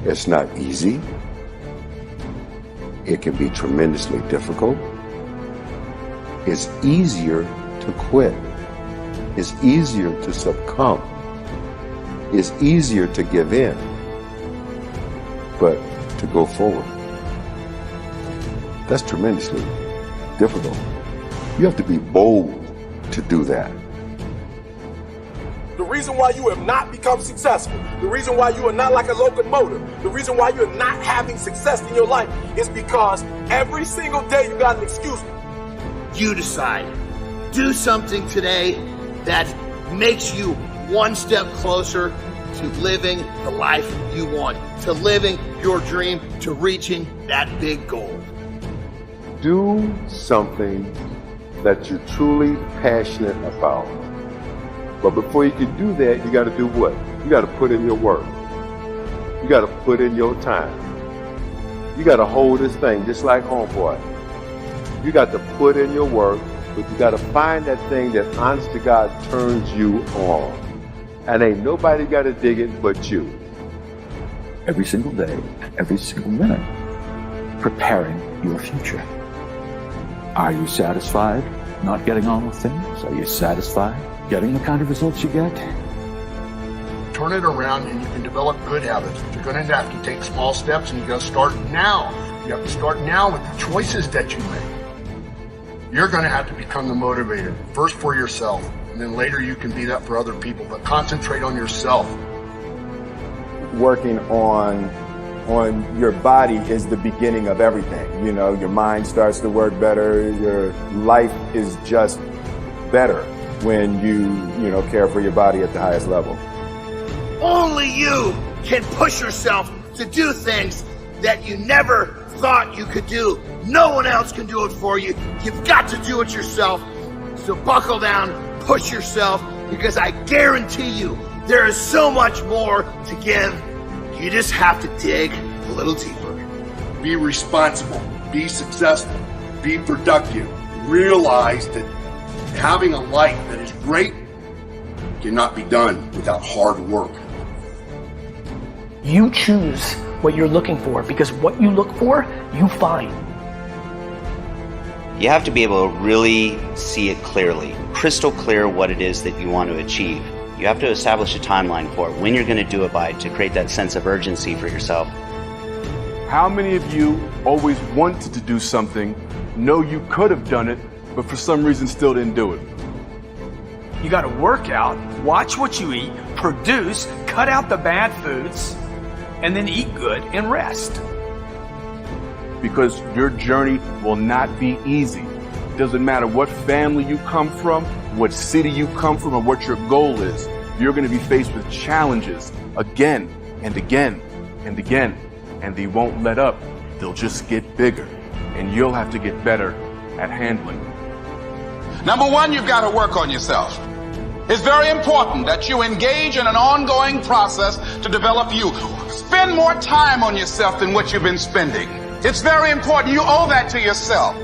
It's not easy. It can be tremendously difficult. It's easier to quit. It's easier to succumb. It's easier to give in. But to go forward, that's tremendously difficult. You have to be bold to do that. The reason why you have not become successful, the reason why you are not like a locomotive, the reason why you're not having success in your life is because every single day you got an excuse. You decide. Do something today that makes you one step closer to living the life you want, to living your dream, to reaching that big goal. Do something that you're truly passionate about. But before you can do that, you got to do what? You got to put in your work. You got to put in your time. You got to hold this thing just like homeboy. You got to put in your work, but you got to find that thing that honest to God turns you on. And ain't nobody got to dig it but you. Every single day, every single minute, preparing your future. Are you satisfied not getting on with things? Are you satisfied getting the kind of results you get? Turn it around and you can develop good habits. But you're going to have to take small steps, and you got to start now. You have to start now with the choices that you make. You're going to have to become the motivator, first for yourself, and then later you can be that for other people. But concentrate on yourself. Working on your body is the beginning of everything. You know, your mind starts to work better. Your life is just better when you care for your body at the highest level. Only you can push yourself to do things that you never thought you could do. No one else can do it for you. You've got to do it yourself. So buckle down, push yourself, because I guarantee you there is so much more to give. You just have to dig a little deeper. Be responsible, be successful, be productive. Realize that having a life that is great cannot be done without hard work. You choose what you're looking for, because what you look for, you find. You have to be able to really see it clearly, crystal clear what it is that you want to achieve. You have to establish a timeline for it, when you're going to do it by, to create that sense of urgency for yourself. How many of you always wanted to do something, know you could have done it, but for some reason still didn't do it? You got to work out, watch what you eat, produce, cut out the bad foods, and then eat good and rest. Because your journey will not be easy. Doesn't matter what family you come from, what city you come from, or what your goal is. You're going to be faced with challenges again and again and again, and they won't let up. They'll just get bigger, and you'll have to get better at handling them. Number one, you've got to work on yourself. It's very important that you engage in an ongoing process to develop you. Spend more time on yourself than what you've been spending. It's very important. You owe that to yourself.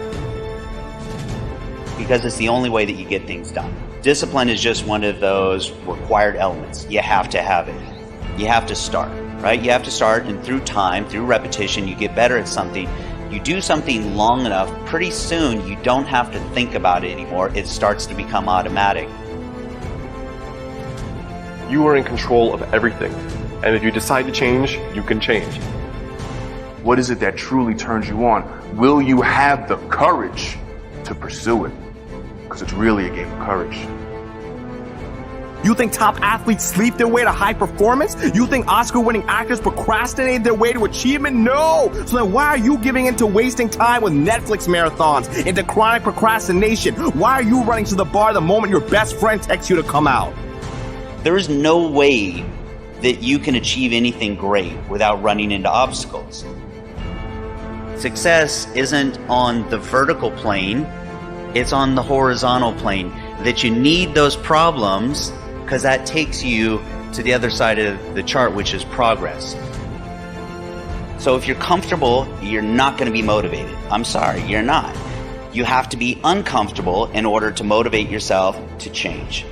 Because it's the only way that you get things done. Discipline is just one of those required elements. You have to have it. You have to start, right? You have to start, and through time, through repetition, you get better at something. You do something long enough, pretty soon you don't have to think about it anymore. It starts to become automatic. You are in control of everything. And if you decide to change, you can change. What is it that truly turns you on? Will you have the courage to pursue it? Because it's really a game of courage. You think top athletes sleep their way to high performance? You think Oscar-winning actors procrastinate their way to achievement? No! So then why are you giving into wasting time with Netflix marathons, into chronic procrastination? Why are you running to the bar the moment your best friend texts you to come out? There is no way that you can achieve anything great without running into obstacles. Success isn't on the vertical plane, it's on the horizontal plane. That you need those problems, because that takes you to the other side of the chart, which is progress. So if you're comfortable, you're not going to be motivated. I'm sorry, you're not. You have to be uncomfortable in order to motivate yourself to change.